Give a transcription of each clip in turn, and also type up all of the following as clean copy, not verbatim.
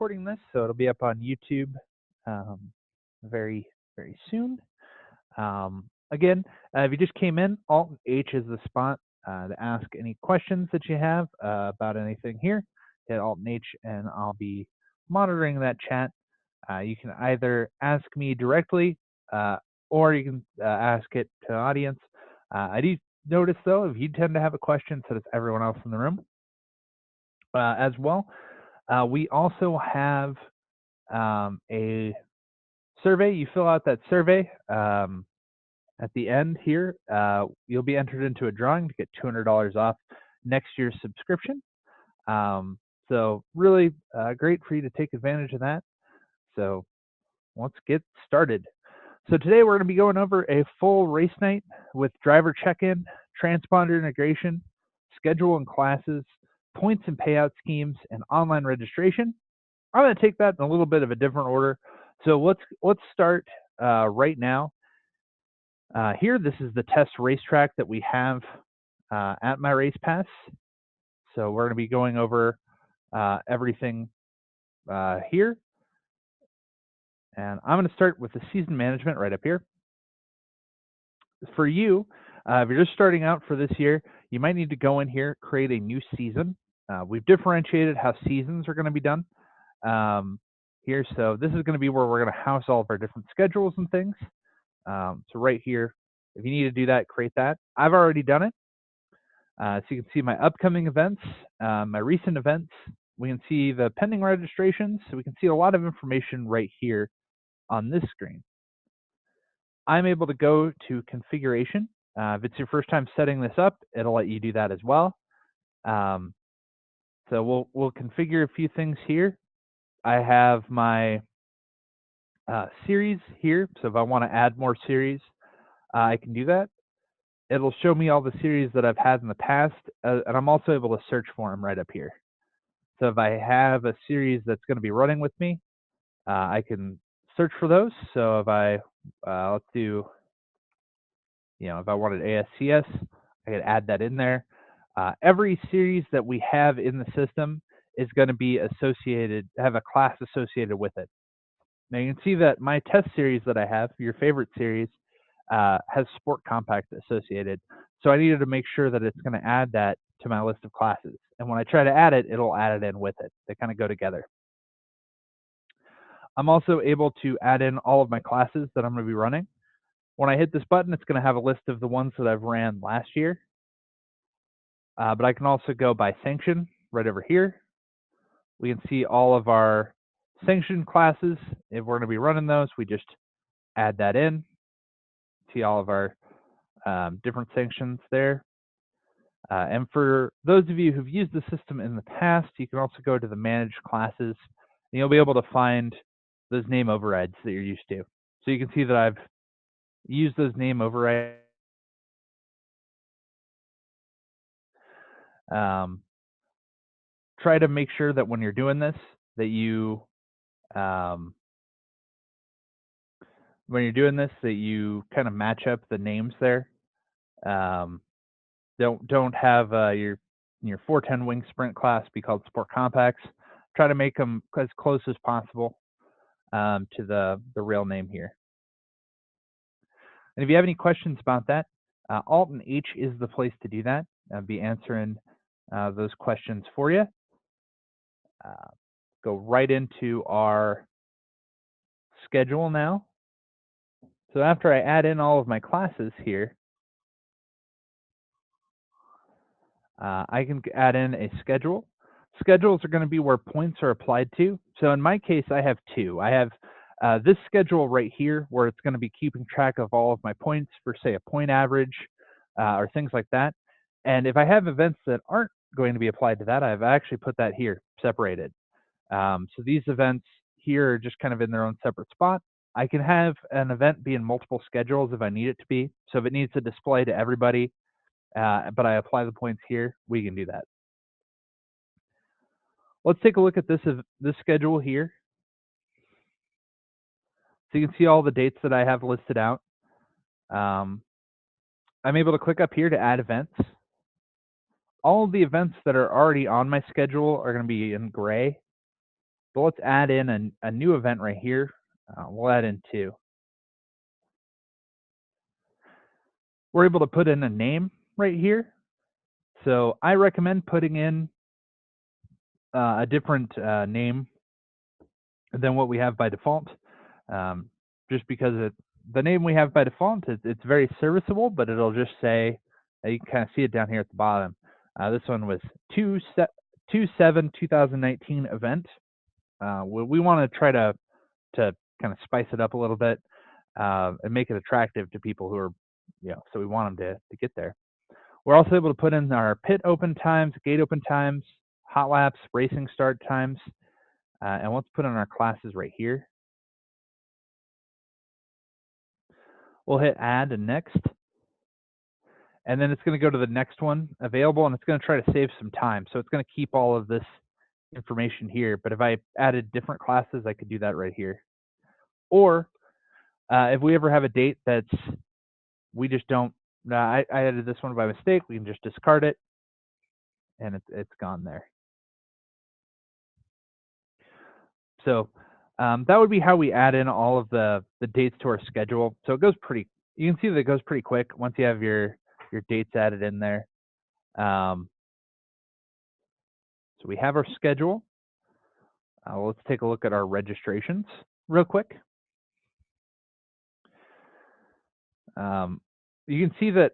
recording this, so it'll be up on YouTube very, very soon. Again, if you just came in, Alt H is the spot to ask any questions that you have about anything here. Hit Alt and H, and I'll be monitoring that chat. You can either ask me directly, or you can ask it to the audience. I do notice, though, if you tend to have a question, so does everyone else in the room as well. We also have a survey. You fill out that survey at the end here. You'll be entered into a drawing to get $200 off next year's subscription. So really great for you to take advantage of that. So let's get started. So today we're going to be going over a full race night with driver check-in, transponder integration, schedule and classes, points and payout schemes, and online registration. I'm going to take that in a little bit of a different order. So let's start right now. Here, this is the test racetrack that we have at MyRacePass. So we're going to be going over everything here. And I'm going to start with the season management right up here. For you, if you're just starting out for this year, you might need to go in here, create a new season. We've differentiated how seasons are going to be done here. So this is going to be where we're going to house all of our different schedules and things. So right here, if you need to do that, create that. I've already done it. So you can see my upcoming events, my recent events. We can see the pending registrations. So we can see a lot of information right here on this screen. I'm able to go to configuration. If it's your first time setting this up, it'll let you do that as well. So we'll configure a few things here. I have my series here. So if I want to add more series, I can do that. It'll show me all the series that I've had in the past, and I'm also able to search for them right up here. So if I have a series that's going to be running with me, I can search for those. So if I, let's do, if I wanted ASCS, I could add that in there. Every series that we have in the system is going to be associated, have a class associated with it. Now you can see that my test series that I have, your favorite series, has Sport Compact associated. So I needed to make sure that it's going to add that to my list of classes. And when I try to add it, it'll add it in with it. They kind of go together. I'm also able to add in all of my classes that I'm going to be running. When I hit this button, it's going to have a list of the ones that I've ran last year. But I can also go by sanction right over here. We can see all of our sanctioned classes. If we're going to be running those, we just add that in. See all of our different sanctions there. And for those of you who've used the system in the past, you can also go to the managed classes, and you'll be able to find those name overrides that you're used to. So you can see that I've used those name overrides. Try to make sure that when you're doing this, that you kind of match up the names there. Don't have your 410 wing sprint class be called Sport Compacts. Try to make them as close as possible to the real name here. And if you have any questions about that, Alt and H is the place to do that. I'll be answering those questions for you. Go right into our schedule now. So after I add in all of my classes here, I can add in a schedule. Schedules are going to be where points are applied to. So in my case, I have two. I have this schedule right here where it's going to be keeping track of all of my points for, say, a point average or things like that. And if I have events that aren't going to be applied to that, I've actually put that here separated. So these events here are just kind of in their own separate spot. I can have an event be in multiple schedules if I need it to be. So if it needs to display to everybody, but I apply the points here, we can do that. Let's take a look at this schedule here. So you can see all the dates that I have listed out. I'm able to click up here to add events. All of the events that are already on my schedule are going to be in gray. But let's add in a new event right here. We'll add in 2. We're able to put in a name right here. So I recommend putting in a different name than what we have by default, just because the name we have by default, it's very serviceable, but it'll just say, you can kind of see it down here at the bottom. This one was 2/7/2019 event. We want to try to kind of spice it up a little bit and make it attractive to people who are, so we want them to get there. We're also able to put in our pit open times, gate open times, hot laps, racing start times, and let's put in our classes right here. We'll hit add and next, and then it's going to go to the next one available, and it's going to try to save some time. So it's going to keep all of this information here, but if I added different classes, I could do that right here. Or if we ever have a date that's, we just don't, I added this one by mistake, we can just discard it, and it's gone there. So that would be how we add in all of the dates to our schedule. So it goes you can see that it goes pretty quick once you have your dates added in there. So we have our schedule. Let's take a look at our registrations real quick. You can see that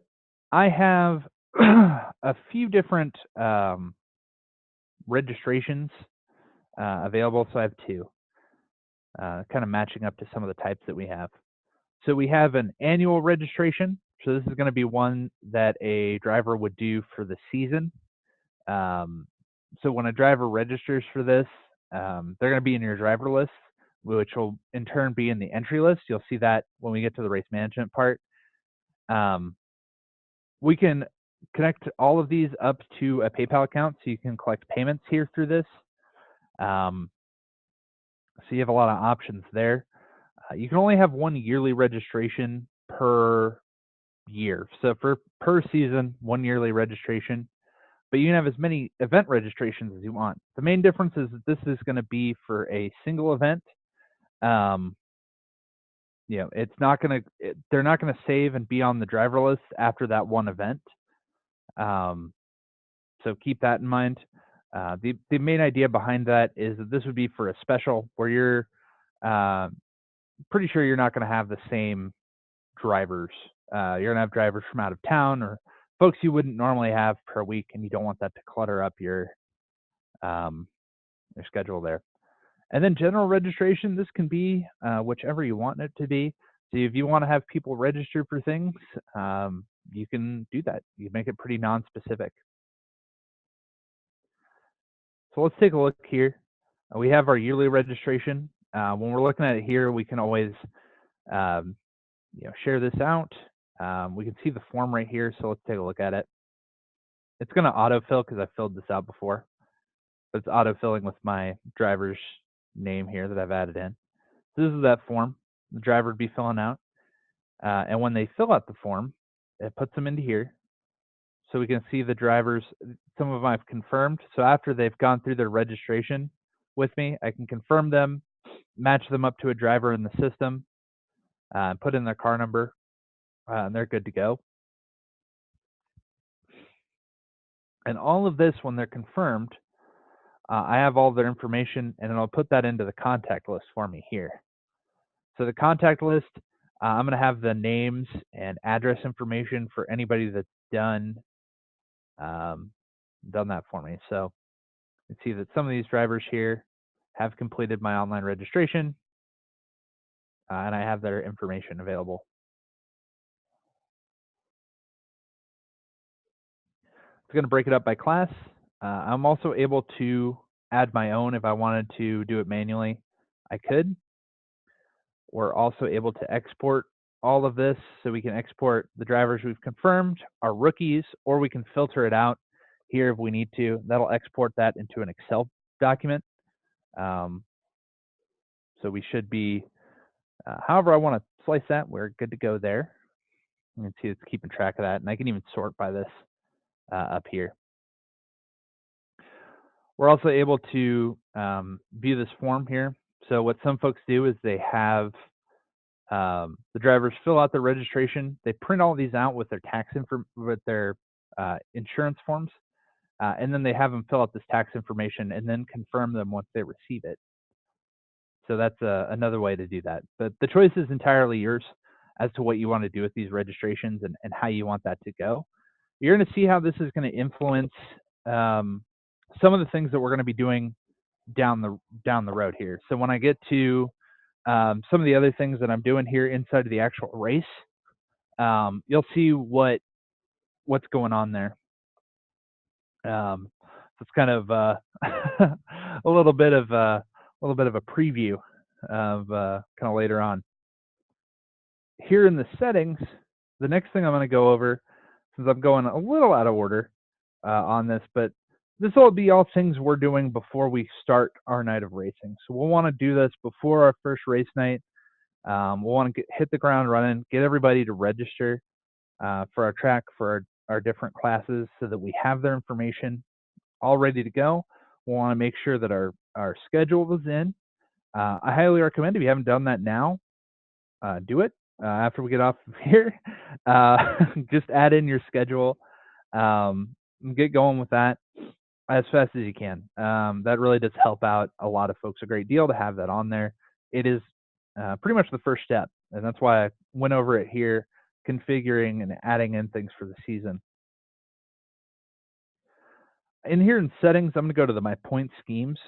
I have a few different registrations available. So I have 2, kind of matching up to some of the types that we have. So we have an annual registration. So this is going to be one that a driver would do for the season. So when a driver registers for this, they're going to be in your driver list, which will in turn be in the entry list. You'll see that when we get to the race management part. We can connect all of these up to a PayPal account, so you can collect payments here through this. So you have a lot of options there. You can only have 1 yearly registration per year. So per season, 1 yearly registration, but you can have as many event registrations as you want. The main difference is that this is going to be for a single event. It's not going to, they're not going to save and be on the driver list after that one event. So keep that in mind. The main idea behind that is that this would be for a special where you're pretty sure you're not going to have the same drivers. You're going to have drivers from out of town or folks you wouldn't normally have per week, and you don't want that to clutter up your schedule there. And then general registration, this can be whichever you want it to be. So if you want to have people register for things, you can do that. You make it pretty non-specific. So let's take a look here. We have our yearly registration. When we're looking at it here, we can always share this out. We can see the form right here, so let's take a look at it. It's going to autofill because I filled this out before, but it's autofilling with my driver's name here that I've added in. So this is that form the driver would be filling out. And when they fill out the form, it puts them into here. So we can see the drivers, some of them I've confirmed. So after they've gone through their registration with me, I can confirm them, match them up to a driver in the system, put in their car number, and they're good to go. And all of this, when they're confirmed, I have all their information, and then I'll put that into the contact list for me here. So the contact list, I'm going to have the names and address information for anybody that's done that for me. So you can see that some of these drivers here have completed my online registration, and I have their information available. It's going to break it up by class. I'm also able to add my own if I wanted to do it manually. I could. We're also able to export all of this, so we can export the drivers we've confirmed, our rookies, or we can filter it out here if we need to. That'll export that into an Excel document. So we should be, however I want to slice that, we're good to go there. You can see it's keeping track of that, and I can even sort by this up here. We're also able to view this form here. So what some folks do is they have the drivers fill out their registration. They print all these out with their insurance forms, and then they have them fill out this tax information and then confirm them once they receive it. So that's another way to do that. But the choice is entirely yours as to what you want to do with these registrations and how you want that to go. You're going to see how this is going to influence some of the things that we're going to be doing down the road here. So when I get to some of the other things that I'm doing here inside of the actual race, you'll see what's going on there. So it's kind of a little bit of a preview of kind of later on. Here in the settings, the next thing I'm going to go over, since I'm going a little out of order on this, but this will be all things we're doing before we start our night of racing. So we'll want to do this before our first race night. We'll want to hit the ground running, get everybody to register for our track, for our different classes, so that we have their information all ready to go. We'll want to make sure that our schedule is in. I highly recommend, if you haven't done that now, do it after we get off of here. Just add in your schedule, get going with that as fast as you can. That really does help out a lot of folks a great deal to have that on there. It is pretty much the first step, and that's why I went over it here, configuring and adding in things for the season. In here in settings, I'm going to go to my point schemes.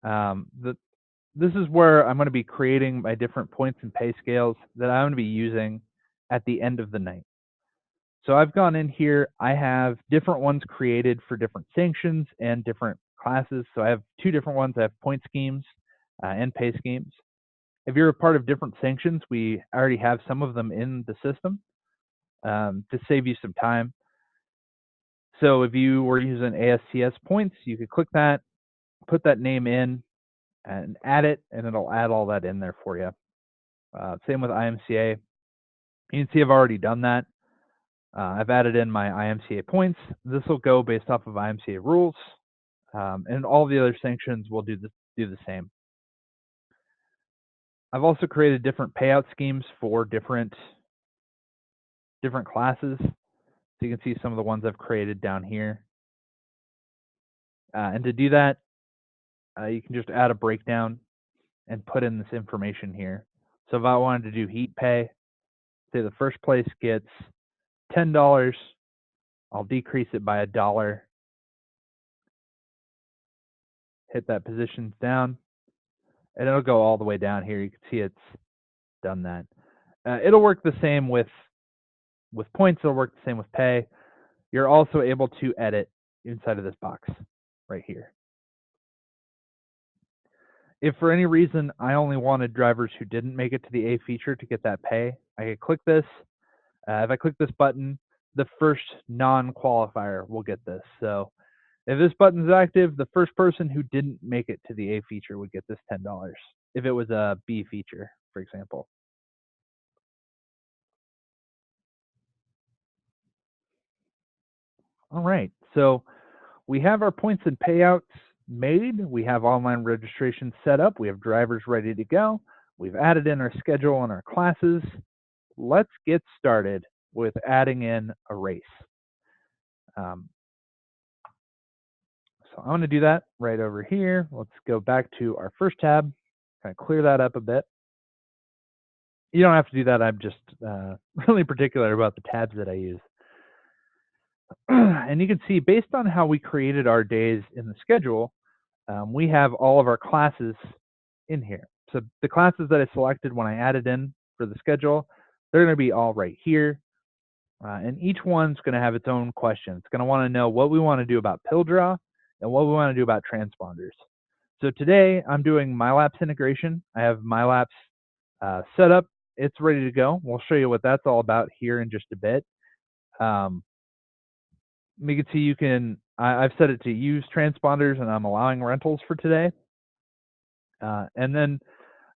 This is where I'm going to be creating my different points and pay scales that I'm going to be using at the end of the night. So I've gone in here, I have different ones created for different sanctions and different classes. So I have two different ones. I have point schemes and pay schemes. If you're a part of different sanctions, we already have some of them in the system to save you some time. So if you were using ASTS points, you could click that, put that name in, and add it, and it'll add all that in there for you. Same with IMCA. You can see I've already done that. I've added in my IMCA points. This will go based off of IMCA rules, and all the other sanctions will do the same. I've also created different payout schemes for different classes. So you can see some of the ones I've created down here. And to do that, you can just add a breakdown and put in this information here. So if I wanted to do heat pay, say the first place gets $10, I'll decrease it by $1, hit that positions down, and it'll go all the way down here. You can see it's done that. It'll work the same with points. It'll work the same with pay. You're also able to edit inside of this box right here. If for any reason I only wanted drivers who didn't make it to the A feature to get that pay, I could click this. If I click this button, the first non-qualifier will get this. So if this button is active, the first person who didn't make it to the A feature would get this $10 if it was a B feature, for example. All right, so we have our points and payouts made. We have online registration set up. We have drivers ready to go. We've added in our schedule and our classes. Let's get started with adding in a race. So I'm going to do that right over here. Let's go back to our first tab, kind of clear that up a bit. You don't have to do that. I'm just really particular about the tabs that I use. And you can see, based on how we created our days in the schedule, we have all of our classes in here. So the classes that I selected when I added in for the schedule, they're going to be all right here. And each one's going to have its own question. It's going to want to know what we want to do about pill draw and what we want to do about transponders. So today I'm doing MyLaps integration. I have MyLaps set up. It's ready to go. We'll show you what that's all about here in just a bit. You can see I've set it to use transponders, and I'm allowing rentals for today. And then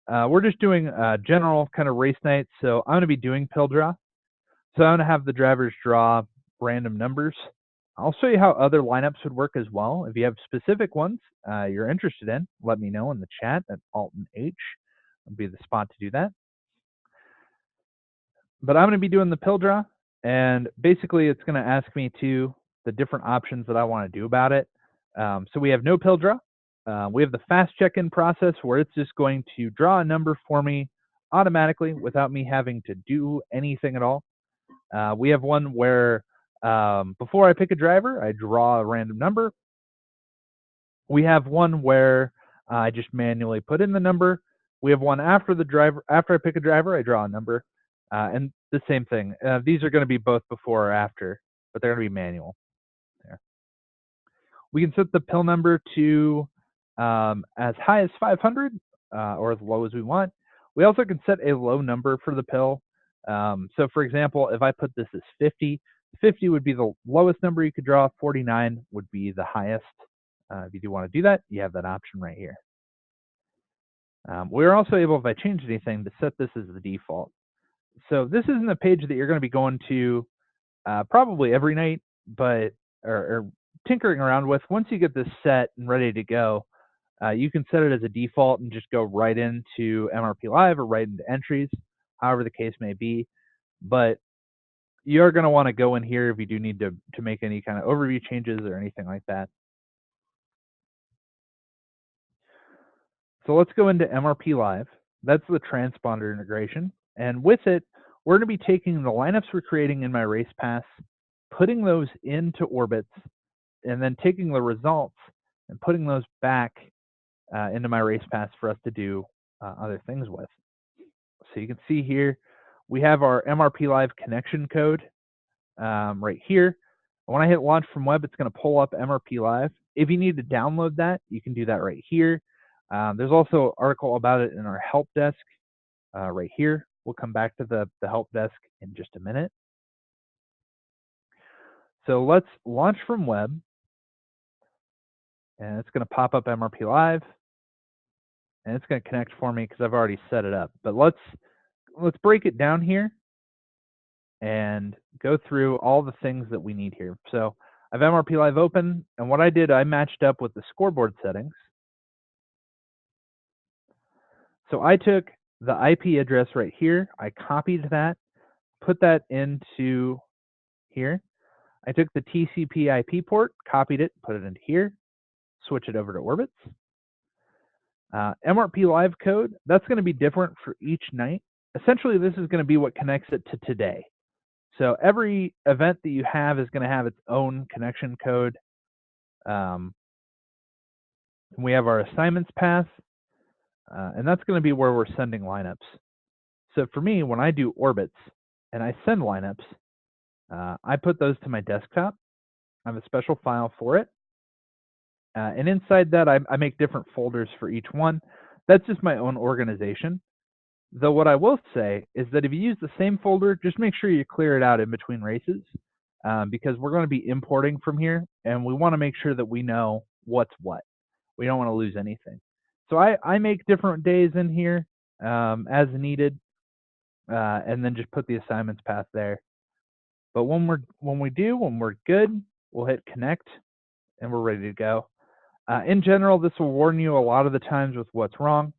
we're just doing general kind of race night. So I'm going to be doing pill draw. So I'm going to have the drivers draw random numbers I'll show you how other lineups would work as well. If you have specific ones you're interested in, let me know in the chat at Alt and H. Would be the spot to do that. But I'm going to be doing the pill draw, and basically it's going to ask me to the different options that I want to do about it. So we have no pill draw. We have the fast check-in process where it's just going to draw a number for me automatically without me having to do anything at all. We have one where before I pick a driver, I draw a random number. We have one where I just manually put in the number. We have one after I pick a driver, I draw a number, and the same thing. These are going to be both before or after, but they're going to be manual. There. We can set the pill number to as high as 500 or as low as we want. We also can set a low number for the pill. So for example, if I put this as 50, 50 would be the lowest number you could draw, 49 would be the highest. If you do want to do that, you have that option right here. We're also able, if I change anything, to set this as the default. So this isn't a page that you're going to be going to probably every night, but or tinkering around with. Once you get this set and ready to go, you can set it as a default and just go right into MRP Live or right into entries, however the case may be. But you're going to want to go in here if you do need to make any kind of overview changes or anything like that. So let's go into MRP Live. That's the transponder integration. And with it, we're going to be taking the lineups we're creating in MyRacePass, putting those into orbits, and then taking the results and putting those back into MyRacePass for us to do other things with. So you can see here, we have our MRP Live connection code right here. When I hit launch from web, it's going to pull up MRP Live. If you need to download that, you can do that right here. There's also an article about it in our help desk right here. We'll come back to the help desk in just a minute. So let's launch from web, and it's going to pop up MRP Live, and it's going to connect for me because I've already set it up. But let's break it down here and go through all the things that we need here. So I have MRP Live open, and what I did, I matched up with the scoreboard settings. So I took the IP address right here, I copied that, put that into here. I took the TCP IP port, copied it, put it into here, switch it over to orbits. MRP Live code, that's going to be different for each night. Essentially, this is going to be what connects it to today. So every event that you have is going to have its own connection code. We have our assignments path, and that's going to be where we're sending lineups. So for me, when I do orbits and I send lineups, I put those to my desktop. I have a special file for it. And inside that, I make different folders for each one. That's just my own organization. Though what I will say is that if you use the same folder, just make sure you clear it out in between races, because we're going to be importing from here, and we want to make sure that we know what's what. We don't want to lose anything. So I make different days in here as needed, and then just put the assignments path there. But when we're good, we'll hit connect, and we're ready to go. In general, this will warn you a lot of the times with what's wrong.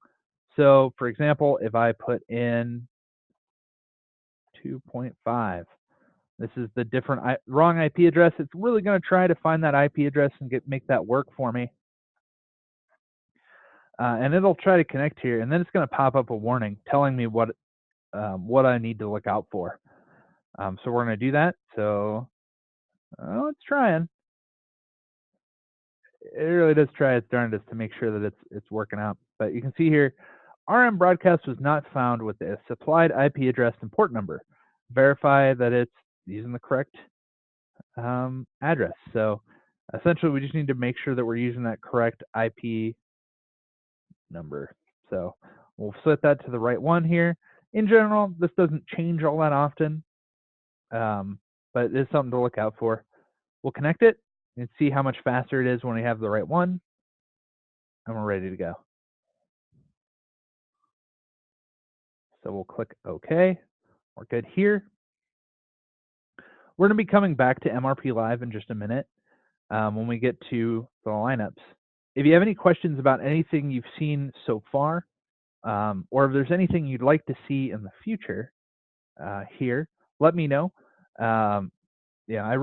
So, for example, if I put in 2.5, this is the wrong IP address. It's really going to try to find that IP address and make that work for me. And it'll try to connect here, and then it's going to pop up a warning telling me what I need to look out for. So we're going to do that. So it's trying. It really does try its darndest to make sure that it's working out. But you can see here, RM broadcast was not found with the supplied IP address and port number. Verify that it's using the correct address. So essentially, we just need to make sure that we're using that correct IP number. So we'll set that to the right one here. In general, this doesn't change all that often, but it is something to look out for. We'll connect it and see how much faster it is when we have the right one, and we're ready to go. So we'll click OK. We're good here. We're going to be coming back to MRP Live in just a minute. when we get to the lineups. If you have any questions about anything you've seen so far, or if there's anything you'd like to see in the future here, let me know. Yeah,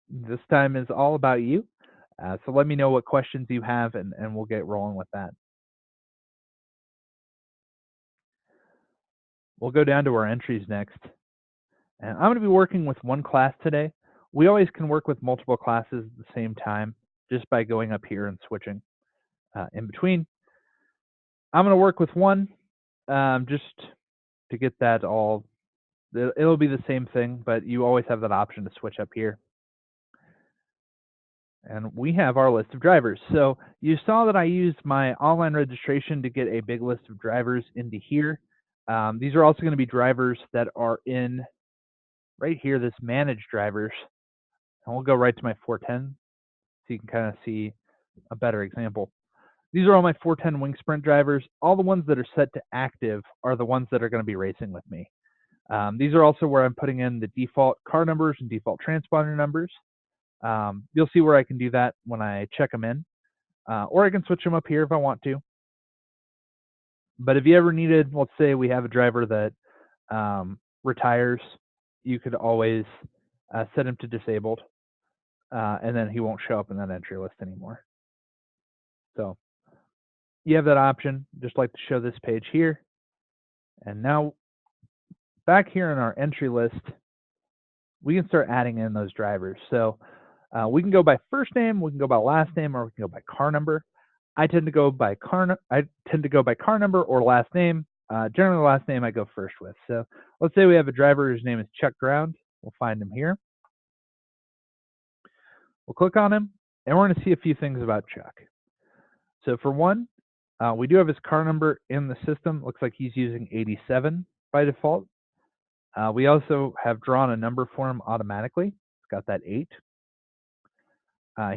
this time is all about you. So let me know what questions you have, and we'll get rolling with that. We'll go down to our entries next. And I'm going to be working with one class today. We always can work with multiple classes at the same time just by going up here and switching in between. I'm going to work with one just to get that all. It'll be the same thing, but you always have that option to switch up here. And we have our list of drivers. So you saw that I used my online registration to get a big list of drivers into here. These are also going to be drivers that are in right here, this manage drivers. And we'll go right to my 410 so you can kind of see a better example. These are all my 410 wing sprint drivers. All the ones that are set to active are the ones that are going to be racing with me. These are also where I'm putting in the default car numbers and default transponder numbers. You'll see where I can do that when I check them in, or I can switch them up here if I want to. But if you ever needed, let's say we have a driver that retires, you could always set him to disabled, and then he won't show up in that entry list anymore. So you have that option. Just like to show this page here. And now back here in our entry list, we can start adding in those drivers. So we can go by first name, we can go by last name, or we can go by car number. I tend to go by car number or last name. Generally, the last name I go first with. So let's say we have a driver whose name is Chuck Ground. We'll find him here. We'll click on him, and we're going to see a few things about Chuck. So for one, we do have his car number in the system. Looks like he's using 87 by default. We also have drawn a number for him automatically. It's got that 8.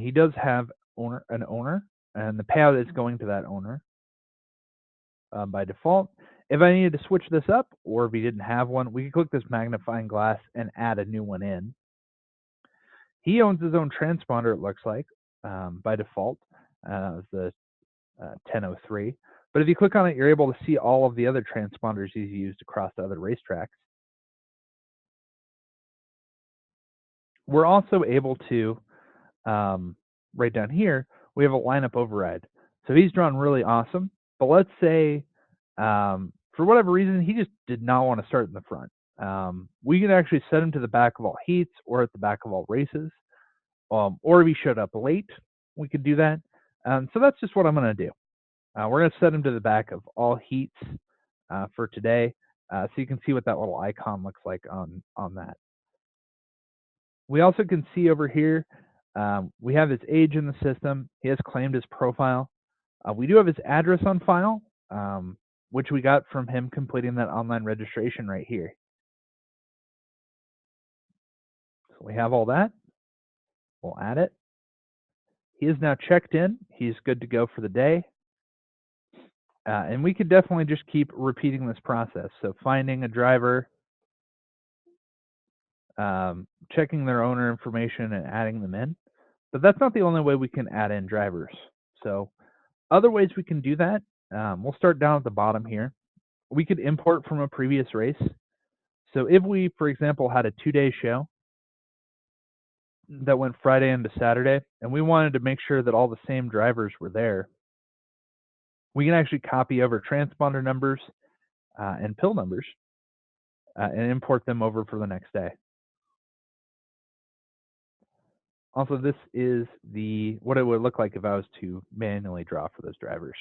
He does have an owner, and the payout is going to that owner by default. If I needed to switch this up, or if he didn't have one, we could click this magnifying glass and add a new one in. He owns his own transponder, it looks like, by default, the 1003. But if you click on it, you're able to see all of the other transponders he's used across the other racetracks. We're also able to, right down here, we have a lineup override. So he's drawn really awesome, but let's say for whatever reason, he just did not want to start in the front. We can actually set him to the back of all heats or at the back of all races, or if he showed up late, we could do that. So that's just what I'm going to do. We're going to set him to the back of all heats for today, so you can see what that little icon looks like on that. We also can see over here, we have his age in the system. He has claimed his profile. We do have his address on file, which we got from him completing that online registration right here. So we have all that. We'll add it. He is now checked in. He's good to go for the day. And we could definitely just keep repeating this process. So finding a driver, checking their owner information and adding them in. But that's not the only way we can add in drivers. So other ways we can do that, we'll start down at the bottom here. We could import from a previous race. So if we, for example, had a 2-day show that went Friday into Saturday, and we wanted to make sure that all the same drivers were there, we can actually copy over transponder numbers and pill numbers and import them over for the next day. Also, this is what it would look like if I was to manually draw for those drivers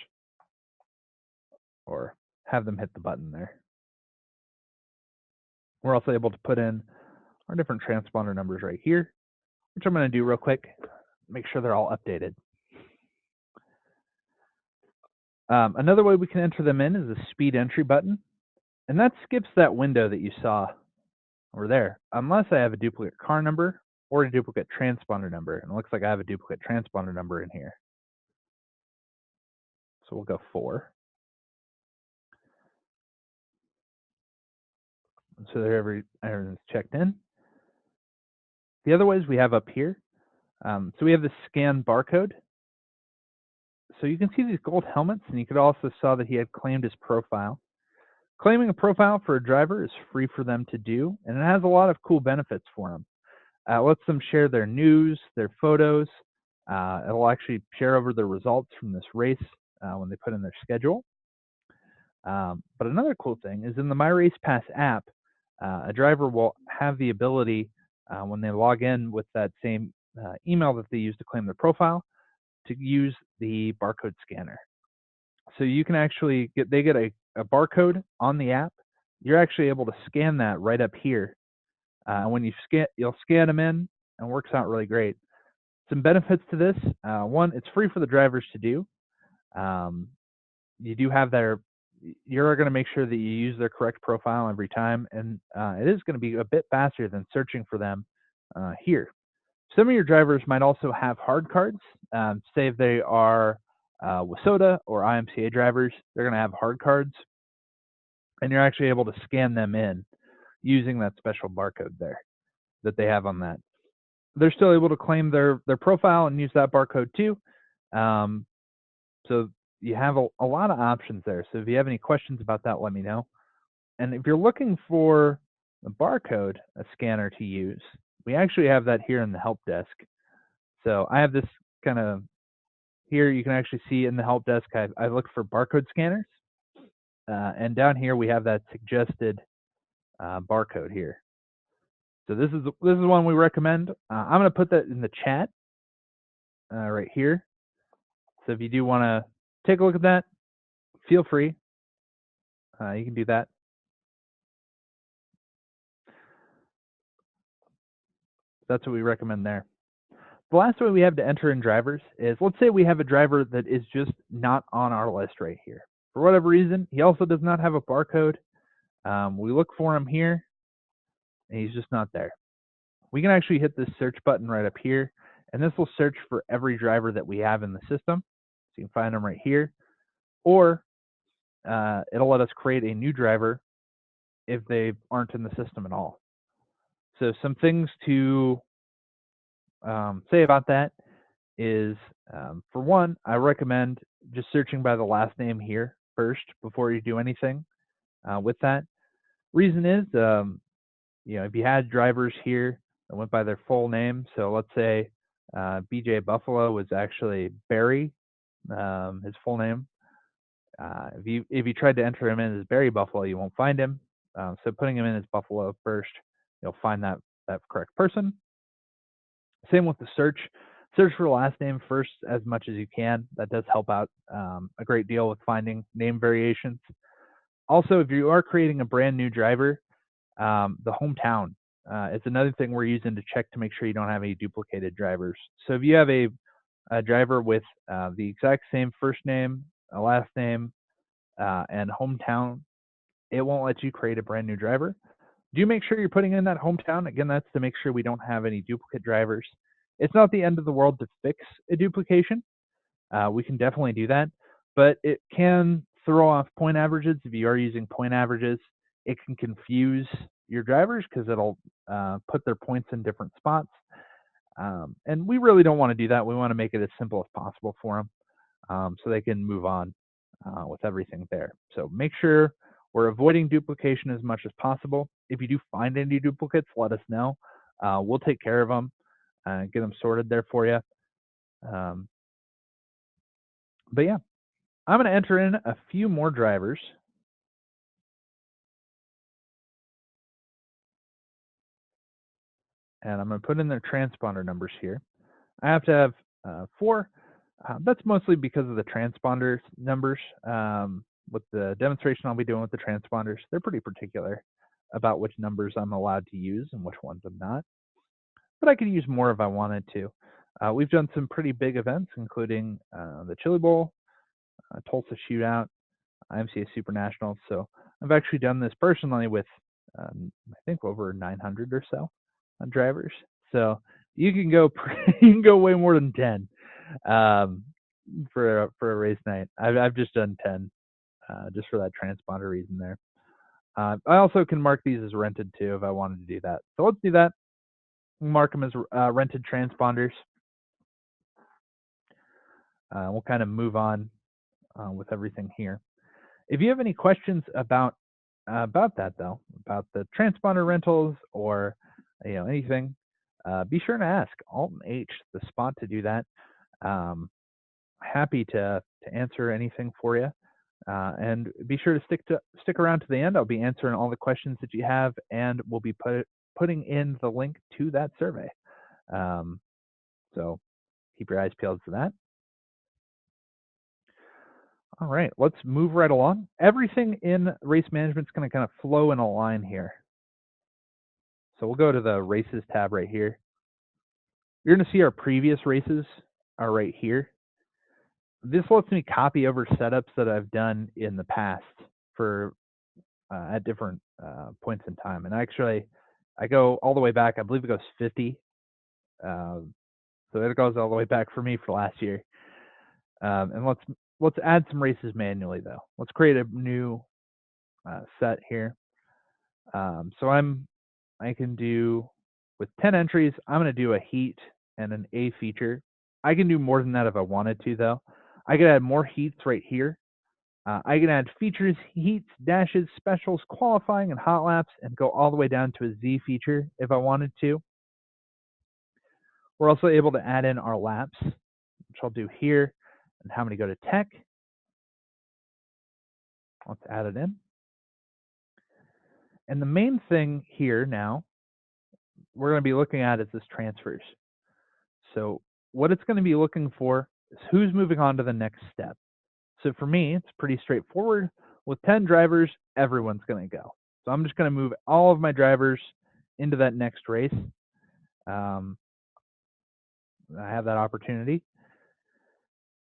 or have them hit the button there. We're also able to put in our different transponder numbers right here, which I'm going to do real quick, make sure they're all updated. Another way we can enter them in is the speed entry button, and that skips that window that you saw over there, unless I have a duplicate car number or a duplicate transponder number, and it looks like I have a duplicate transponder number in here. So we'll go 4. So there everything's checked in. The other ways we have up here, So we have the scan barcode. So you can see these gold helmets, and you could also saw that he had claimed his profile. Claiming a profile for a driver is free for them to do, and it has a lot of cool benefits for them. It lets them share their news, their photos. It'll actually share over the results from this race when they put in their schedule. But another cool thing is in the MyRacePass app, a driver will have the ability when they log in with that same email that they use to claim their profile to use the barcode scanner. So you can actually they get a barcode on the app. You're actually able to scan that right up here. When you you'll scan them in, and it works out really great. Some benefits to this: one, it's free for the drivers to do. You do have you're going to make sure that you use their correct profile every time, and it is going to be a bit faster than searching for them here. Some of your drivers might also have hard cards. Say if they are WSOTA or IMCA drivers, they're going to have hard cards, and you're actually able to scan them in using that special barcode there that they have on that. They're still able to claim their profile and use that barcode too. So you have a lot of options there. So if you have any questions about that, let me know. And if you're looking for the barcode a scanner to use, we actually have that here in the help desk. So I have this kind of here. You can actually see in the help desk, I look for barcode scanners. And down here, we have that suggested barcode here. So this is one we recommend. I'm going to put that in the chat right here. So if you do want to take a look at that, feel free. You can do that. That's what we recommend there. The last way we have to enter in drivers is, let's say we have a driver that is just not on our list right here. For whatever reason, he also does not have a barcode. We look for him here, and he's just not there. We can actually hit this search button right up here, and this will search for every driver that we have in the system. So you can find them right here, or it'll let us create a new driver if they aren't in the system at all. So some things to say about that is, for one, I recommend just searching by the last name here first before you do anything with that. Reason is, if you had drivers here that went by their full name, so let's say BJ Buffalo was actually Barry, his full name. If you tried to enter him in as Barry Buffalo, you won't find him. So putting him in as Buffalo first, you'll find that correct person. Same with the search. Search for last name first as much as you can. That does help out a great deal with finding name variations. Also, if you are creating a brand new driver, the hometown is another thing we're using to check to make sure you don't have any duplicated drivers. So if you have a driver with the exact same first name, last name, and hometown, it won't let you create a brand new driver. Do make sure you're putting in that hometown. Again, that's to make sure we don't have any duplicate drivers. It's not the end of the world to fix a duplication. We can definitely do that, but it can throw off point averages. If you are using point averages, it can confuse your drivers because it'll put their points in different spots. And we really don't want to do that. We want to make it as simple as possible for them so they can move on with everything there. So make sure we're avoiding duplication as much as possible. If you do find any duplicates, let us know. We'll take care of them and get them sorted there for you. But yeah, I'm going to enter in a few more drivers. And I'm going to put in their transponder numbers here. I have to have 4. That's mostly because of the transponder numbers. With the demonstration I'll be doing with the transponders, they're pretty particular about which numbers I'm allowed to use and which ones I'm not. But I could use more if I wanted to. We've done some pretty big events, including the Chili Bowl, Tulsa Shootout, IMCA Super Nationals. So I've actually done this personally with, I think, over 900 or so drivers. So you can go way more than 10 for a race night. I've just done 10 just for that transponder reason there. I also can mark these as rented too if I wanted to do that. So let's do that. Mark them as rented transponders. We'll kind of move on with everything here. If you have any questions about that though, about the transponder rentals or anything, be sure to ask. Alt and H, the spot to do that. Happy to answer anything for you. And be sure to stick around to the end. I'll be answering all the questions that you have, and we'll be putting in the link to that survey. So keep your eyes peeled for that. All right, let's move right along. Everything in race management is going to kind of flow in a line here. So we'll go to the races tab right here. You're going to see our previous races are right here. This lets me copy over setups that I've done in the past for at different points in time. And actually, I go all the way back. I believe it goes 50. So it goes all the way back for me for last year. And let's add some races manually though. Let's create a new set here. So I can do with 10 entries. I'm going to do a heat and an A feature. I can do more than that if I wanted to though. I could add more heats right here. I can add features, heats, dashes, specials, qualifying, and hot laps, and go all the way down to a Z feature if I wanted to. We're also able to add in our laps, which I'll do here, and how many go to tech. Let's add it in. And the main thing here now we're going to be looking at is this transfers. So what it's going to be looking for is who's moving on to the next step. So for me, it's pretty straightforward. With 10 drivers, everyone's going to go. So I'm just going to move all of my drivers into that next race. I have that opportunity.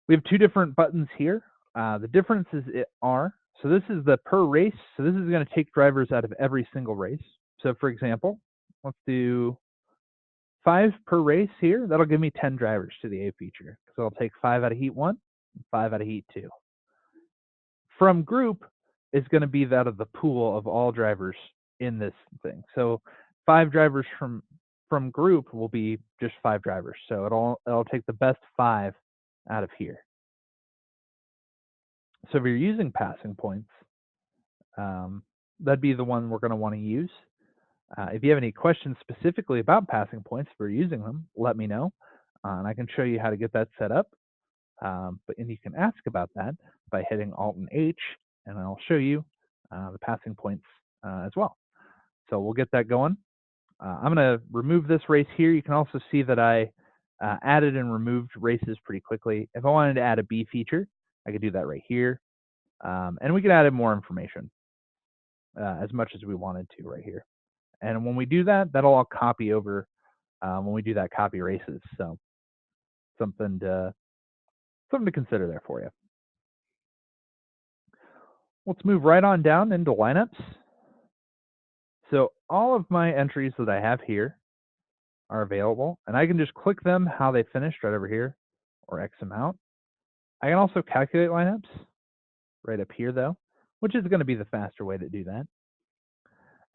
We have two different buttons here. The differences are, so this is the per race. So this is going to take drivers out of every single race. So for example, let's do 5 per race here. That'll give me 10 drivers to the A feature. So I'll take 5 out of heat 1, and 5 out of heat 2. From group is going to be that of the pool of all drivers in this thing. So 5 drivers from group will be just 5 drivers. So it'll take the best 5 out of here. So if you're using passing points, that'd be the one we're going to want to use. If you have any questions specifically about passing points for using them, let me know, and I can show you how to get that set up. And you can ask about that by hitting Alt and H, and I'll show you the passing points as well. So we'll get that going. I'm going to remove this race here. You can also see that I added and removed races pretty quickly. If I wanted to add a B feature, I could do that right here. And we could add in more information as much as we wanted to right here. And when we do that, that'll all copy over when we do that copy races. So something to consider there for you. Let's move right on down into lineups. So all of my entries that I have here are available, and I can just click them how they finished right over here, or X them out. I can also calculate lineups right up here though, which is going to be the faster way to do that.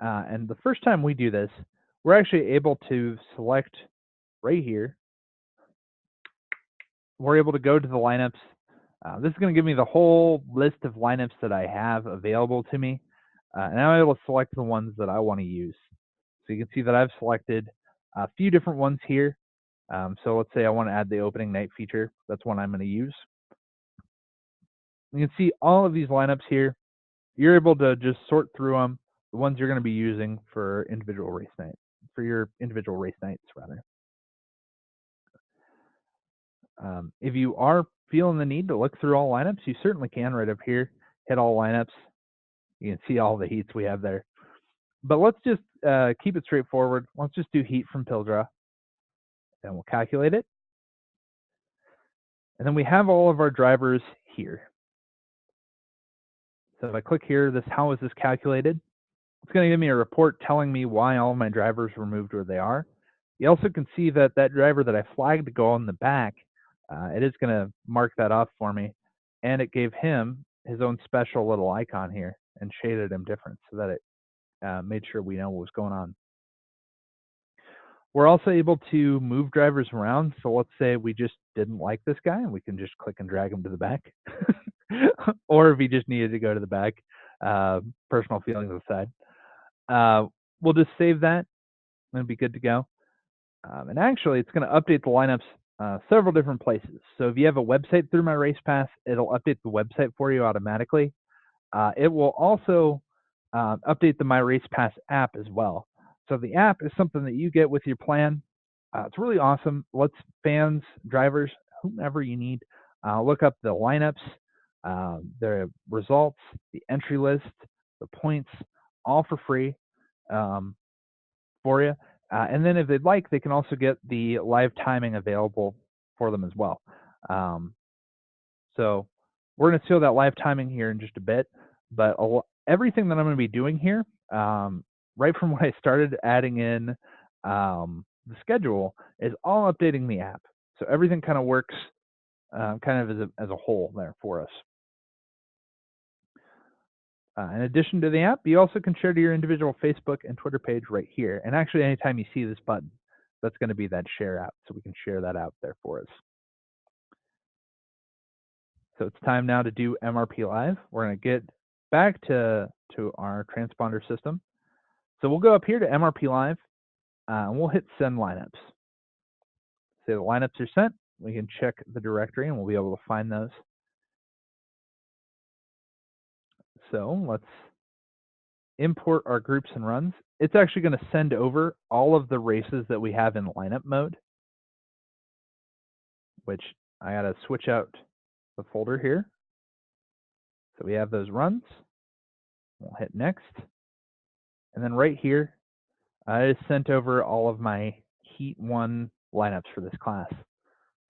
And the first time we do this, we're actually able to select right here. We're able to go to the lineups. This is going to give me the whole list of lineups that I have available to me. And I'm able to select the ones that I want to use. So you can see that I've selected a few different ones here. So let's say I want to add the opening night feature. That's one I'm going to use. You can see all of these lineups here. You're able to just sort through them, the ones you're going to be using for individual race night, for your individual race nights rather. If you are feeling the need to look through all lineups, you certainly can right up here. Hit all lineups. You can see all the heats we have there. But let's just keep it straightforward. Let's just do heat from pill draw. Then we'll calculate it. And then we have all of our drivers here. So if I click here, how is this calculated? It's going to give me a report telling me why all of my drivers were moved where they are. You also can see that driver that I flagged to go on the back, it is going to mark that off for me. And it gave him his own special little icon here and shaded him different so that it made sure we know what was going on. We're also able to move drivers around. So let's say we just didn't like this guy, and we can just click and drag him to the back. Or if he just needed to go to the back, personal feelings aside. We'll just save that and be good to go. And actually, it's going to update the lineups several different places. So if you have a website through MyRacePass, it'll update the website for you automatically. It will also update the MyRacePass app as well. So the app is something that you get with your plan. It's really awesome. Lets fans, drivers, whomever you need, look up the lineups, the results, the entry list, the points, all for free for you. And then if they'd like, they can also get the live timing available for them as well. So we're going to show that live timing here in just a bit. But everything that I'm going to be doing here, right from when I started adding in the schedule, is all updating the app. So everything kind of works kind of as a whole there for us. In addition to the app, you also can share to your individual Facebook and Twitter page right here. And actually, anytime you see this button, that's going to be that share app. So we can share that out there for us. So it's time now to do MRP Live. We're going to get back to our transponder system. So we'll go up here to MRP Live, and we'll hit Send Lineups. Say the lineups are sent. We can check the directory, and we'll be able to find those. So let's import our groups and runs. It's actually going to send over all of the races that we have in lineup mode, which I got to switch out the folder here. So we have those runs. We'll hit next. And then right here, I just sent over all of my Heat 1 lineups for this class.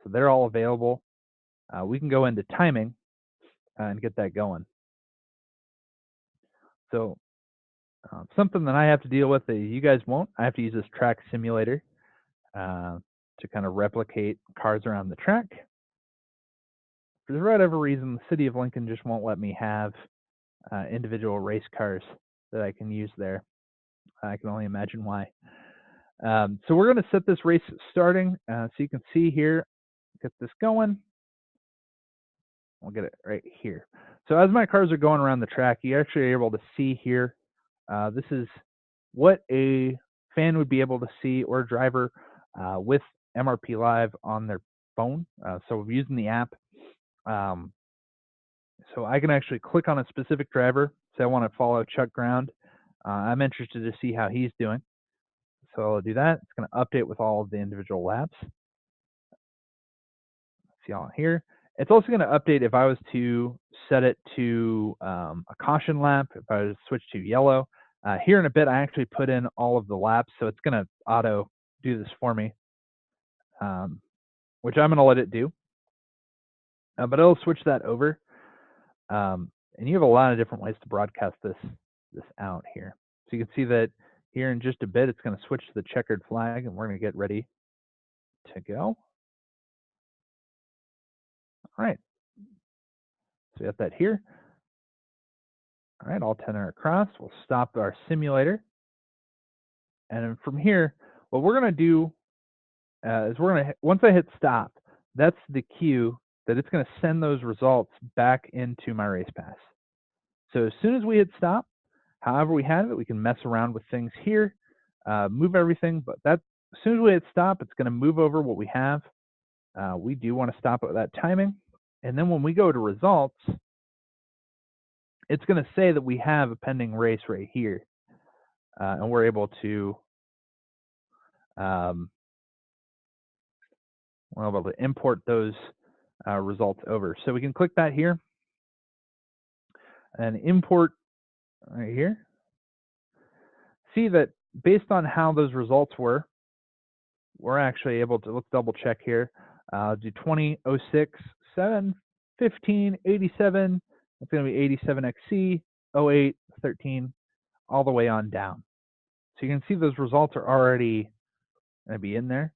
So they're all available. We can go into timing and get that going. So something that I have to deal with that you guys won't, I have to use this track simulator to kind of replicate cars around the track. For whatever reason, the city of Lincoln just won't let me have individual race cars that I can use there. I can only imagine why. So we're going to set this race starting. So you can see here, get this going. We'll get it right here. So as my cars are going around the track, you actually are able to see here. This is what a fan would be able to see, or a driver with MRP Live on their phone. So we're using the app. So I can actually click on a specific driver. Say I want to follow Chuck Ground. I'm interested to see how he's doing. So I'll do that. It's going to update with all of the individual laps. See all here. It's also going to update if I was to set it to a caution lap, if I was to switch to yellow. Here in a bit, I actually put in all of the laps, so it's going to auto do this for me, which I'm going to let it do. But it'll switch that over. And you have a lot of different ways to broadcast this out here. So you can see that here in just a bit, it's going to switch to the checkered flag, and we're going to get ready to go. All right. So we got that here. All right, all 10 are across. We'll stop our simulator. And then from here, what we're going to do is once I hit stop, that's the cue that it's going to send those results back into MyRacePass. So as soon as we hit stop, however we have it, we can mess around with things here, move everything, but as soon as we hit stop, it's going to move over what we have. We do want to stop at that timing. And then when we go to results, it's going to say that we have a pending race right here. And we're able to import those results over. So we can click that here and import right here. See that based on how those results were, we're actually able to, let's double check here, do 20, 06, 7, 15, 87, it's going to be 87XC, 08, 13, all the way on down. So you can see those results are already going to be in there.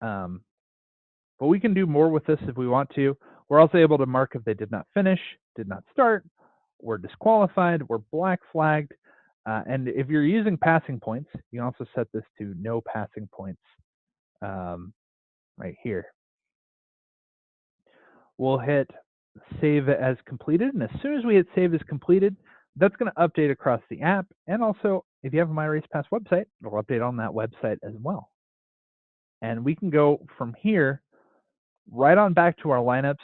But we can do more with this if we want to. We're also able to mark if they did not finish, did not start, were disqualified, were black flagged. And if you're using passing points, you can also set this to no passing points right here. We'll hit save as completed, and as soon as we hit save as completed, that's going to update across the app, and also if you have a MyRacePass website, it'll update on that website as well. And we can go from here right on back to our lineups,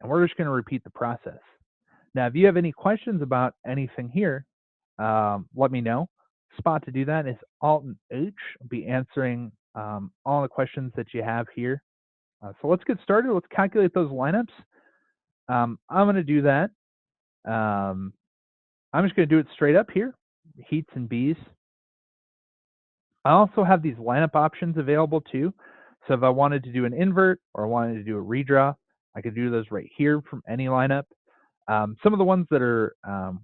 and we're just going to repeat the process. Now, if you have any questions about anything here, let me know. Spot to do that is Alt and H. I'll be answering all the questions that you have here. So let's get started. Let's calculate those lineups. I'm going to do that. I'm just going to do it straight up here, heats and Bs. I also have these lineup options available too. So if I wanted to do an invert or I wanted to do a redraw, I could do those right here from any lineup. Some of the ones that are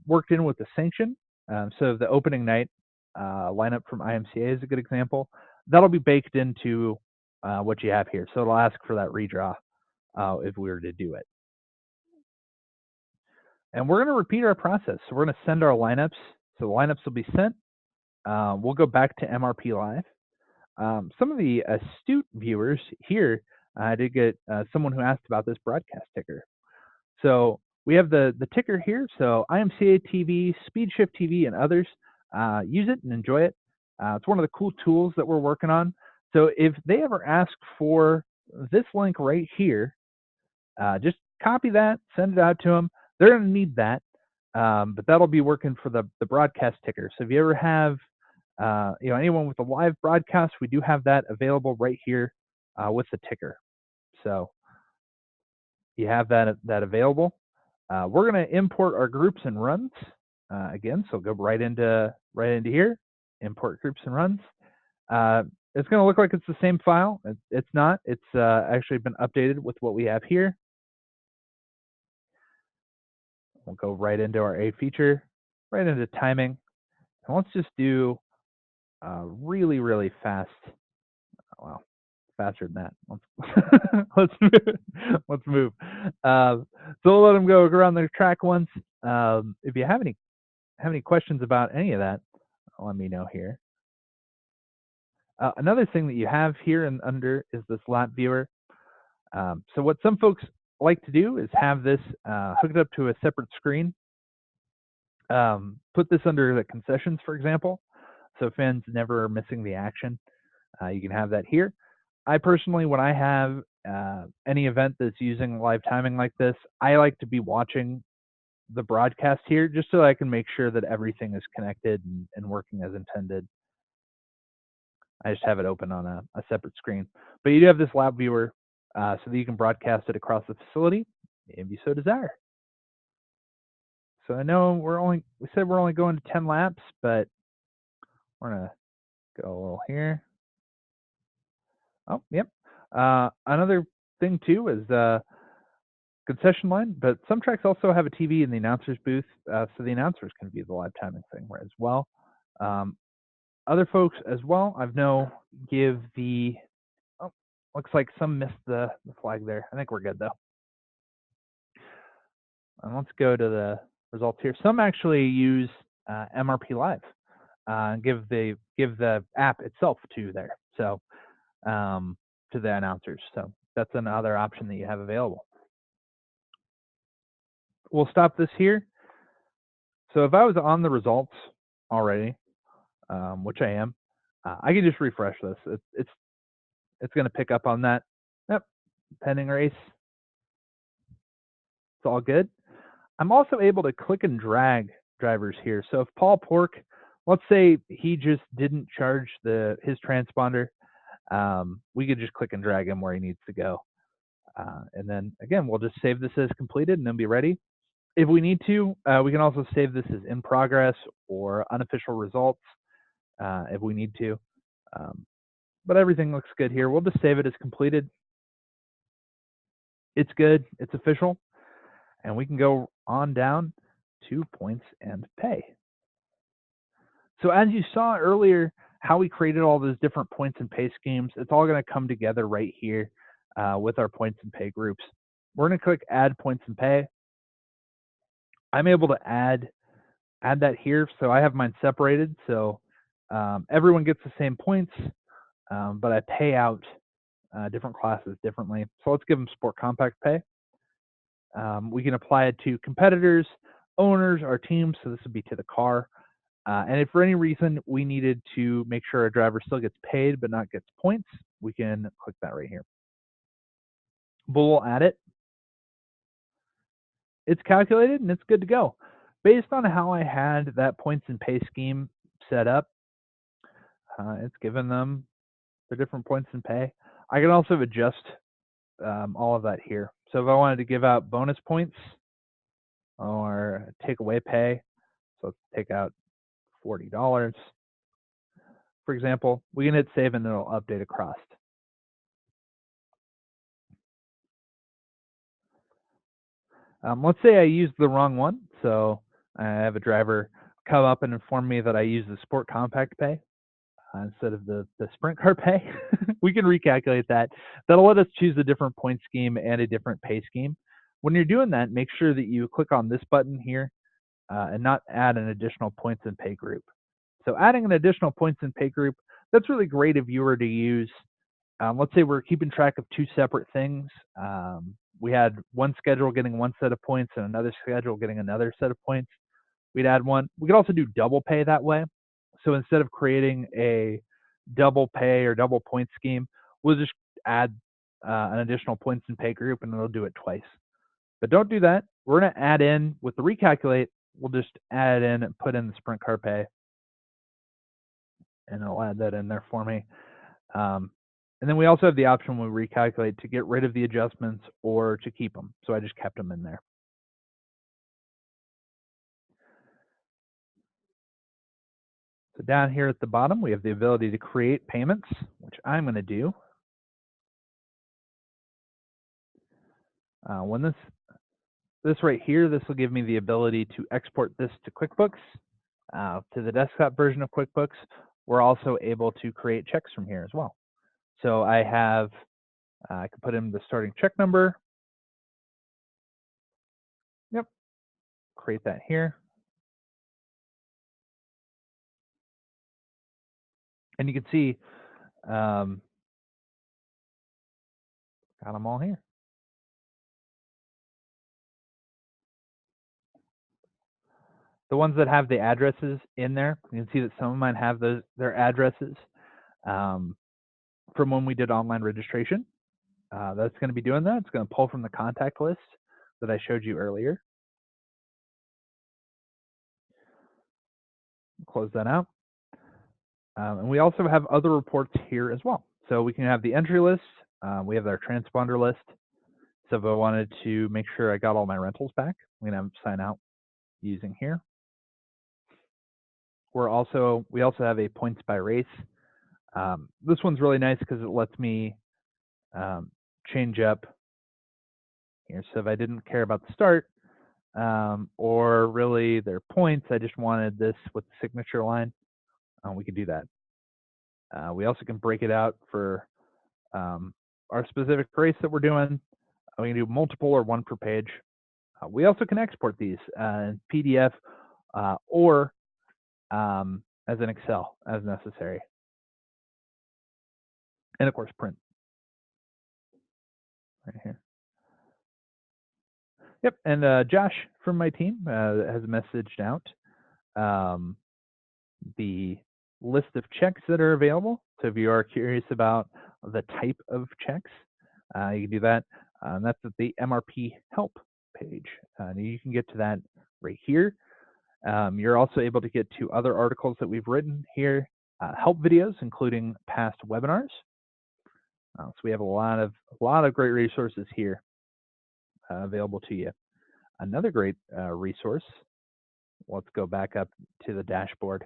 worked in with the sanction, so the opening night lineup from IMCA is a good example. That'll be baked into what you have here. So it'll ask for that redraw if we were to do it. And we're going to repeat our process. So we're going to send our lineups. So the lineups will be sent. We'll go back to MRP Live. Some of the astute viewers here, I did get someone who asked about this broadcast ticker. So we have the ticker here. So IMCA TV, Speed Shift TV, and others use it and enjoy it. It's one of the cool tools that we're working on. So if they ever ask for this link right here, just copy that, send it out to them. They're going to need that, but that'll be working for the broadcast ticker. So if you ever have anyone with a live broadcast, we do have that available right here with the ticker. So you have that available. We're going to import our groups and runs again. So go right into here, import groups and runs. It's going to look like it's the same file. It's not. It's actually been updated with what we have here. We'll go right into our A feature, right into timing. And let's just do really, really fast. Wow, faster than that. Let's move. So we'll let them go around the track once. If you have any questions about any of that, let me know here. Another thing that you have here and under is this lap viewer. So what some folks like to do is have this hooked up to a separate screen. Put this under the concessions, for example, so fans never are missing the action. You can have that here. I personally, when I have any event that's using live timing like this, I like to be watching the broadcast here just so I can make sure that everything is connected and working as intended. I just have it open on a separate screen. But you do have this lap viewer so that you can broadcast it across the facility if you so desire. So I know we said we're only going to 10 laps, but we're going to go a little here. Oh, yep. Another thing too is concession line, but some tracks also have a TV in the announcer's booth, so the announcers can view the live timing thing as well. Other folks as well, I've known give the, looks like some missed the flag there. I think we're good though. And let's go to the results here. Some actually use MRP Live and give the app itself to there. So to the announcers. So that's another option that you have available. We'll stop this here. So if I was on the results already, which I am, I can just refresh this. It's going to pick up on that. Yep, pending race. It's all good. I'm also able to click and drag drivers here. So if Paul Pork, let's say he just didn't charge his transponder, we could just click and drag him where he needs to go. And then again, we'll just save this as completed and then be ready. If we need to, we can also save this as in progress or unofficial results if we need to. But everything looks good here. We'll just save it as completed. It's good. It's official. And we can go on down to points and pay. So as you saw earlier, how we created all those different points and pay schemes, it's all going to come together right here with our points and pay groups. We're going to click add points and pay. I'm able to add add that here. So I have mine separated, so everyone gets the same points, but I pay out different classes differently. So let's give them Sport Compact Pay. We can apply it to competitors, owners, our teams, so this would be to the car. And if for any reason we needed to make sure our driver still gets paid but not gets points, we can click that right here. But we'll add it. It's calculated and it's good to go. Based on how I had that points and pay scheme set up, it's given them the different points and pay. I can also adjust all of that here. So if I wanted to give out bonus points or take away pay, so let's take out $40, for example, we can hit save and it'll update across. Let's say I used the wrong one. So I have a driver come up and inform me that I use the Sport Compact Pay instead of the Sprint Car Pay. We can recalculate that. That'll let us choose a different point scheme and a different pay scheme. When you're doing that, make sure that you click on this button here and not add an additional points and pay group. So adding an additional points and pay group, that's really great if you were to use, let's say we're keeping track of two separate things. We had one schedule getting one set of points and another schedule getting another set of points. We'd add one. We could also do double pay that way. So instead of creating a double pay or double point scheme, we'll just add an additional points and pay group and it'll do it twice. But don't do that. We're going to add in with the recalculate. We'll just add in and put in the Sprint Car Pay. And it'll add that in there for me. And then we also have the option when we recalculate to get rid of the adjustments or to keep them. So I just kept them in there. So down here at the bottom, we have the ability to create payments, which I'm going to do. When this right here, this will give me the ability to export this to QuickBooks, to the desktop version of QuickBooks. We're also able to create checks from here as well. So I have, I can put in the starting check number. Yep, create that here. And you can see, got them all here. The ones that have the addresses in there, you can see that some of mine have their addresses from when we did online registration. That's going to be doing that. It's going to pull from the contact list that I showed you earlier. Close that out. And we also have other reports here as well. So we can have the entry list. We have our transponder list. So if I wanted to make sure I got all my rentals back, I'm going to have them sign out using here. We also have a points by race. This one's really nice because it lets me change up here. So if I didn't care about the start or really their points, I just wanted this with the signature line, we can do that. We also can break it out for our specific race that we're doing. We can do multiple or one per page. We also can export these in PDF or as an Excel as necessary. And of course, print right here. Yep, and Josh from my team has messaged out the list of checks that are available. So if you are curious about the type of checks, you can do that. That's at the MRP help page. You can get to that right here. You're also able to get to other articles that we've written here, help videos, including past webinars. So we have a lot of great resources here available to you. Another great resource. Let's go back up to the dashboard.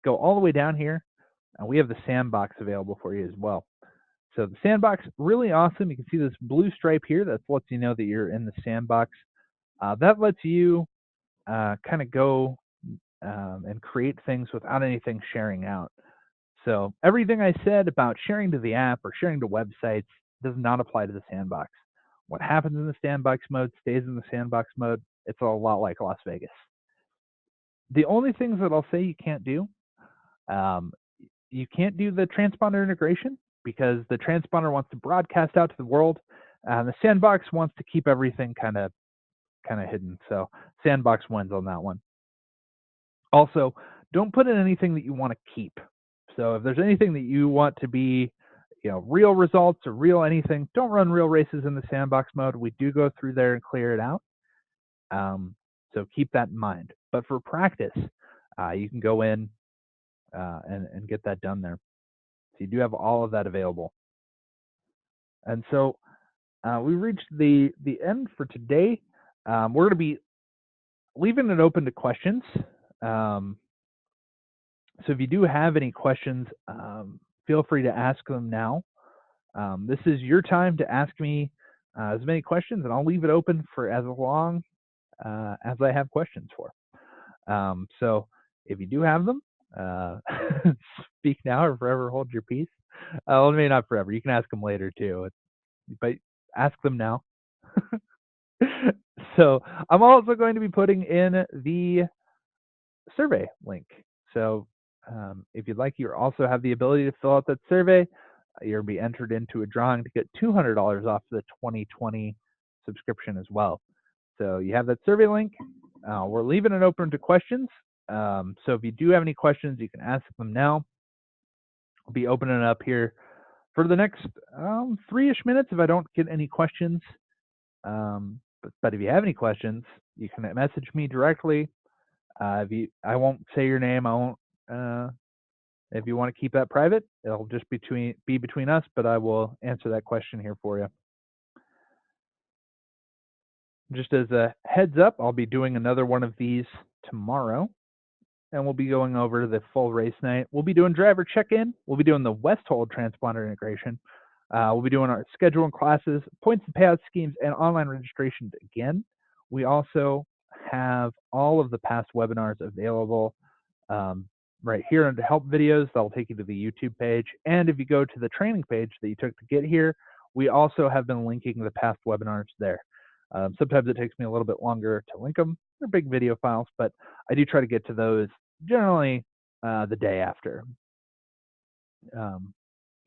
Go all the way down here, and we have the sandbox available for you as well. So the sandbox, really awesome. You can see this blue stripe here. That lets you know that you're in the sandbox. That lets you kind of go and create things without anything sharing out. So everything I said about sharing to the app or sharing to websites does not apply to the sandbox. What happens in the sandbox mode stays in the sandbox mode. It's a lot like Las Vegas. The only things that I'll say you can't do, um, you can't do the transponder integration because the transponder wants to broadcast out to the world. The sandbox wants to keep everything kind of hidden. So sandbox wins on that one. Also, don't put in anything that you want to keep. So if there's anything that you want to be, real results or real anything, don't run real races in the sandbox mode. We do go through there and clear it out. So keep that in mind. But for practice, you can go in and get that done there. So you do have all of that available. And so we reached the end for today. We're going to be leaving it open to questions. So if you do have any questions, feel free to ask them now. This is your time to ask me as many questions, and I'll leave it open for as long as I have questions for. So if you do have them, speak now or forever hold your peace. Well, maybe not forever. You can ask them later too, but ask them now. So I'm also going to be putting in the survey link. So if you'd like, you also have the ability to fill out that survey. You'll be entered into a drawing to get $200 off the 2020 subscription as well. So you have that survey link. We're leaving it open to questions. So if you do have any questions, you can ask them now. I'll be opening it up here for the next 3-ish minutes if I don't get any questions. But if you have any questions, you can message me directly. I won't say your name. I won't. If you want to keep that private, it'll just be between us. But I will answer that question here for you. Just as a heads up, I'll be doing another one of these tomorrow, and we'll be going over the full race night. We'll be doing driver check-in. We'll be doing the Westhold transponder integration. We'll be doing our schedule and classes, points and payout schemes, and online registrations again. We also have all of the past webinars available right here under help videos. That'll take you to the YouTube page. And if you go to the training page that you took to get here, we also have been linking the past webinars there. Sometimes it takes me a little bit longer to link them. They're big video files, but I do try to get to those generally the day after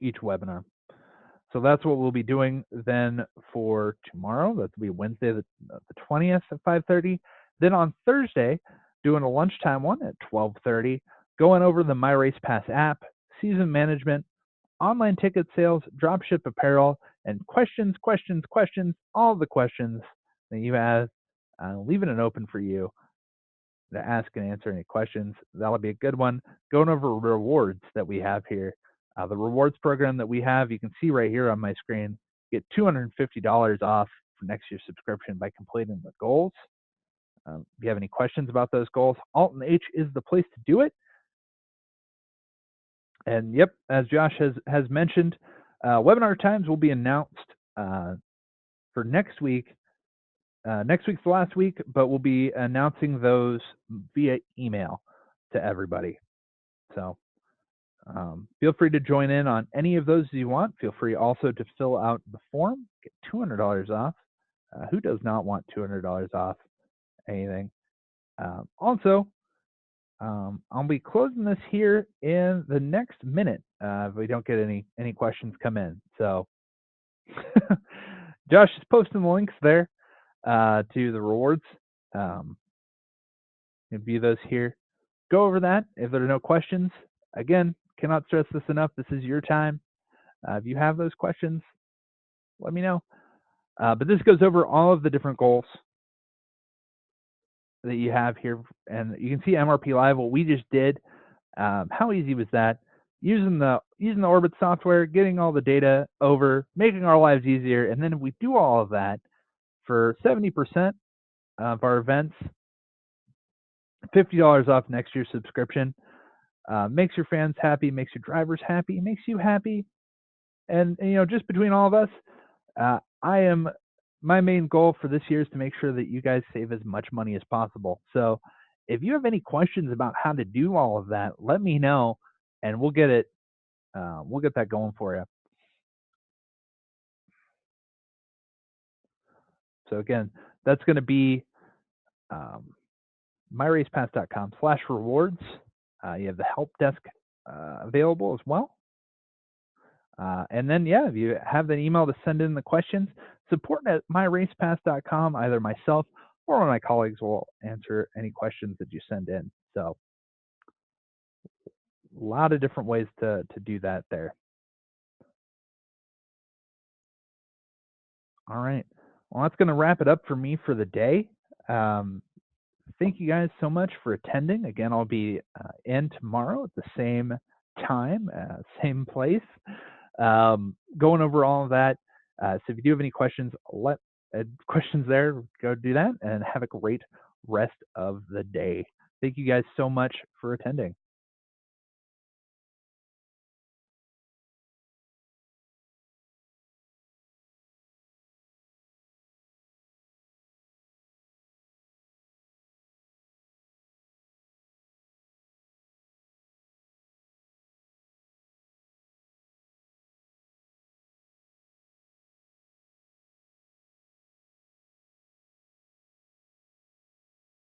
each webinar. So that's what we'll be doing then for tomorrow. That'll be Wednesday the 20th at 5:30. Then on Thursday, doing a lunchtime one at 12:30, going over the MyRacePass app, season management, online ticket sales, dropship apparel, and questions, all the questions that you have, leaving it open for you to ask and answer any questions. That'll be a good one. Going over rewards that we have here. The rewards program that we have, you can see right here on my screen, get $250 off for next year's subscription by completing the goals. If you have any questions about those goals, Alt and H is the place to do it. And yep, as Josh has mentioned, webinar times will be announced for next week. Next week's the last week, but we'll be announcing those via email to everybody. So feel free to join in on any of those you want. Feel free also to fill out the form, get $200 off. Who does not want $200 off anything? Also, I'll be closing this here in the next minute if we don't get any questions come in. So Josh is posting the links there to the rewards. You view those here. Go over that. If there are no questions, again, cannot stress this enough. This is your time. If you have those questions, let me know. But this goes over all of the different goals that you have here, and you can see MRP Live. What we just did. How easy was that? Using the Orbit software, getting all the data over, making our lives easier, and then if we do all of that for 70% of our events, $50 off next year's subscription. Makes your fans happy, makes your drivers happy, makes you happy, and just between all of us, my main goal for this year is to make sure that you guys save as much money as possible. So if you have any questions about how to do all of that, let me know, and we'll get it. We'll get that going for you. So again, that's going to be MyRacePass.com/rewards. You have the help desk available as well. And then, yeah, if you have an email to send in the questions, support@myracepass.com. Either myself or one of my colleagues will answer any questions that you send in. So a lot of different ways to do that there. All right. Well, that's going to wrap it up for me for the day. Thank you guys so much for attending. Again, I'll be in tomorrow at the same time, same place, going over all of that. So if you do have any questions, questions there, go do that, and have a great rest of the day. Thank you guys so much for attending.